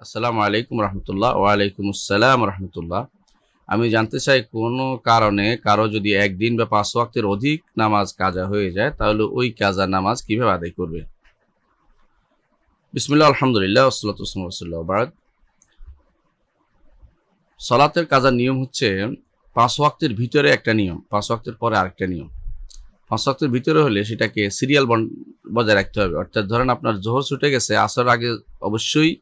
আসসালামু আলাইকুম রহমতুল্লাহ। ওয়ালাইকুম আসসালাম রহমতুল্লাহ। আমি জানতে চাই কোনো কারণে কারো যদি একদিন বা 5 ওয়াক্তের অধিক নামাজ কাজা হয়ে যায় তাহলে ওই কাজা নামাজ কিভাবে আদায় করবে? বিসমিল্লাহ, আলহামদুলিল্লাহ, ওয়াসসালাতু ওয়াসসালামু আলা রাসূলিল্লাহ। বাদ সালাতের কাজার নিয়ম হচ্ছে 5 ওয়াক্তের ভিতরে একটা নিয়ম, 5 ওয়াক্তের পরে আরেকটা নিয়ম। 5 ওয়াক্তের ভিতরে হলে সেটাকে সিরিয়াল বজায় রাখতে হবে। অর্থাৎ ধরেন আপনার জোহর ছুটে গেছে, আসর আগে অবশ্যই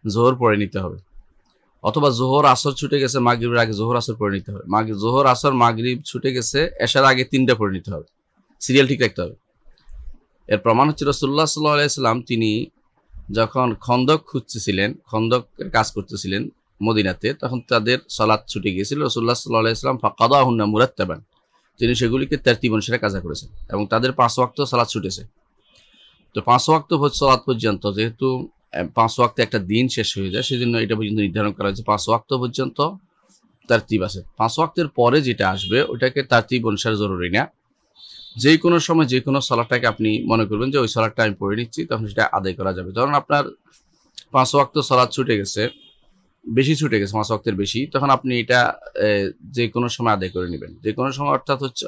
জোহর পড়ে নিতে হবে, অথবা জোহর আসর ছুটে গেছে মাগরিবের আগে জোহর আসর পড়ে নিতে হবে। জোহর আসর মাগরিব ছুটে গেছে এশার আগে 3টা পড়ে নিতে হবে। সিরিয়াল ঠিক রাখতে হবে। এর প্রমাণ হচ্ছে রাসূলুল্লাহ সাল্লাল্লাহু আলাইহি ওয়াসাল্লাম তিনি যখন খন্দক খুঁজতেছিলেন, খন্দকের কাজ করতেছিলেন মদিনাতে, তখন তাদের সালাত ছুটে গিয়েছিল। রাসূলুল্লাহ সাল্লাল্লাহু আলাইহি ওয়াসাল্লাম ফাকাদাহুন্না মুরাত্তাবান, তিনি সেগুলিকে তারতিব অনুসারে কাজা করেছেন এবং তাদের 5 ওয়াক্ত সালাত ছুটেছে। তো 5 ওয়াক্ত সালাত পর্যন্ত, যেহেতু 5 ওয়াক্তে একটা দিন শেষ হয়ে যায়, সেজন্য এটা পর্যন্ত নির্ধারণ করা হয়েছে 5 ওয়াক্ত পর্যন্ত তারতিব আছে। 5 ওয়াক্তের পরে যেটা আসবে ওটাকে তারতিব অনুসারে জরুরি না। যে কোনো সময় যে কোনো সালাতটাকে আপনি মনে করবেন যে ওই সালাতটা আমি পড়ে নিচ্ছি, তখন সেটা আদায় করা যাবে। ধরুন আপনার 5 ওয়াক্ত সালাত ছুটে গেছে, বেশি ছুটে গেছে 5 ওয়াক্তের বেশি, তখন আপনি এটা যে কোনো সময় আদায় করে নেবেন। যে কোনো সময়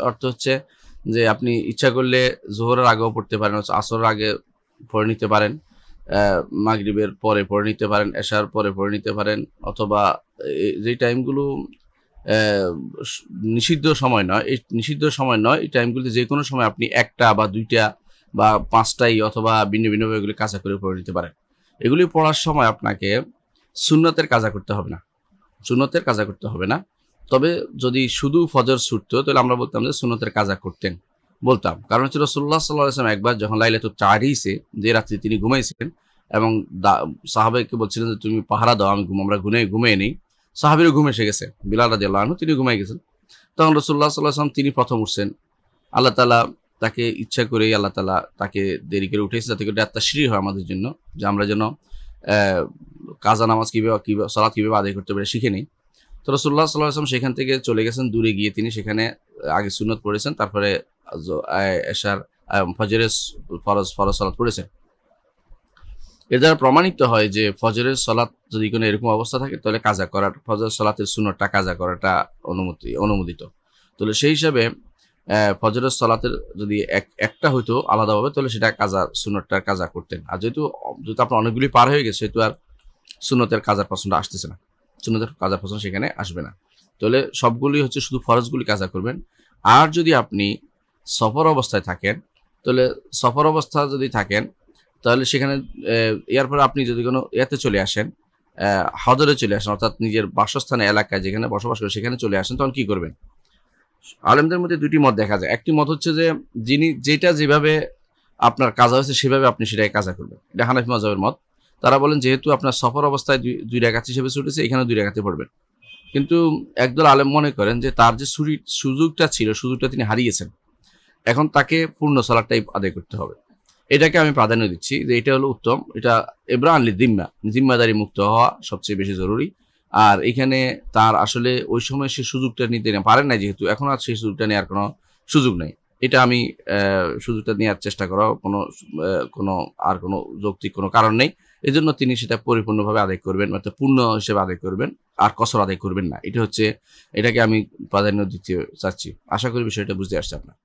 অর্থ হচ্ছে যে আপনি ইচ্ছা করলে জোহরের আগেও পড়তে পারেন, আসরের আগে পড়ে নিতে পারেন, মাগরিবের পরে পড়ে নিতে পারেন, এশার পরে পড়ে নিতে পারেন, অথবা যে টাইমগুলো নিষিদ্ধ সময় নয়, এই নিষিদ্ধ সময় নয়, এই টাইমগুলোতে যে কোনো সময় আপনি 1টা বা 2টা বা 5টাই অথবা ভিন্ন ভিন্নভাবে এগুলি কাজা করে পড়ে নিতে পারেন। এগুলি পড়ার সময় আপনাকে সুন্নতের কাজা করতে হবে না, সুন্নতের কাজা করতে হবে না। তবে যদি শুধু ফজর ছুটতো তাহলে আমরা বলতাম যে সুন্নতের কাজা করতেন, বলতাম। কারণ হচ্ছে রাসূলুল্লাহ সাল্লাল্লাহু আলাইহি ওয়াসাল্লাম একবার যখন লাইলাতুল তারিসে, যে রাত্রে তিনি ঘুমাইছিলেন এবং সাহাবাকে বলছিলেন যে তুমি পাহারা দাও, আমরা ঘুমিয়ে নেই। সাহাবীরও ঘুম এসে গেছে, বিলাল রাদিয়াল্লাহু আনহু তিনি ঘুমাই গেছেন। তখন রাসূলুল্লাহ সাল্লাল্লাহু আলাইহি ওয়াসাল্লাম তিনি প্রথম উঠছেন। আল্লাহ তাআলা তাকে ইচ্ছা করেই আল্লাহ তাআলা তাকে দেরি করে উঠেছে, যাতে করে তাশরীহ হয় আমাদের জন্য, যে আমরা যেন কাজা নামাজ কিভাবে সালাত কিভাবে আদায় করতে পারে শিখে নিই। তো রাসূলুল্লাহ সাল্লাল্লাহু আলাইহি ওয়াসাল্লাম সেখান থেকে চলে গেছেন, দূরে গিয়ে তিনি সেখানে আগে সুন্নত পড়েছেন, তারপরে এশার ফজরের ফরজ সালাত পড়েছেন। এর দ্বারা প্রমাণিত হয় যে ফজরের সালাত যদি কোনো এরকম অবস্থা থাকে তাহলে কাজা করার, ফজর সালাতের সুন্নতটা কাজা করাটা অনুমোদিত। তাহলে সেই হিসাবে ফজরের সালাতের যদি একটা হইতো আলাদাভাবে, তাহলে সেটা সুন্নতটার কাজা করতেন। আর যেহেতু আপনার অনেকগুলি পার হয়ে গেছে, সেহেতু আর সুন্নতের কাজার পছন্দ আসতেছে না, সুন্নতের কাজার পছন্দ সেখানে আসবে না। তাহলে সবগুলি হচ্ছে শুধু ফরজগুলি কাজা করবেন। আর যদি আপনি সফর অবস্থায় থাকেন, তাহলে সফর অবস্থা যদি থাকেন তাহলে সেখানে এরপরে আপনি যদি কোনো ইয়াতে চলে আসেন, হজরে চলে আসেন, অর্থাৎ নিজের বাসস্থানে এলাকায় যেখানে বসবাস করেন সেখানে চলে আসেন, তখন কি করবেন? আলেমদের মধ্যে 2টি মত দেখা যায়। একটি মত হচ্ছে যে যেটা যেভাবে আপনার কাজা হয়েছে সেভাবে আপনি সেটাই কাজা করবেন। এটা হানাফি মাযহাবের মত। তারা বলেন যেহেতু আপনার সফর অবস্থায় 2 রাকাত হিসেবে ছুটেছে, এখানে 2 রাকাতে পড়বেন। কিন্তু একদল আলেম মনে করেন যে তার যে সুযোগটা ছিল, সুযোগটা তিনি হারিয়েছেন, এখন তাকে পূর্ণ সালাতটাই আদায় করতে হবে। এটাকে আমি প্রাধান্য দিচ্ছি যে এটা হলো উত্তম। এটা ইবরাআন লিয-যিম্মা, জিম্মাদারি মুক্ত হওয়া সবচেয়ে বেশি জরুরি। আর এখানে তার আসলে ওই সময় সে সুযোগটা নিতে পারেন না, যেহেতু এখন আর সেই সুযোগটা নেওয়ার কোনো সুযোগ নেই। এটা আমি সুযোগটা নেওয়ার চেষ্টা করা কোনো যৌক্তিক কোনো কারণ নেই। এজন্য তিনি সেটা পরিপূর্ণভাবে আদায় করবেন, অর্থাৎ পূর্ণ হিসেবে আদায় করবেন, আর কসর আদায় করবেন না। এটাকে আমি প্রাধান্য দিতে চাচ্ছি। আশা করি বিষয়টা বুঝতে আসছে আপনার।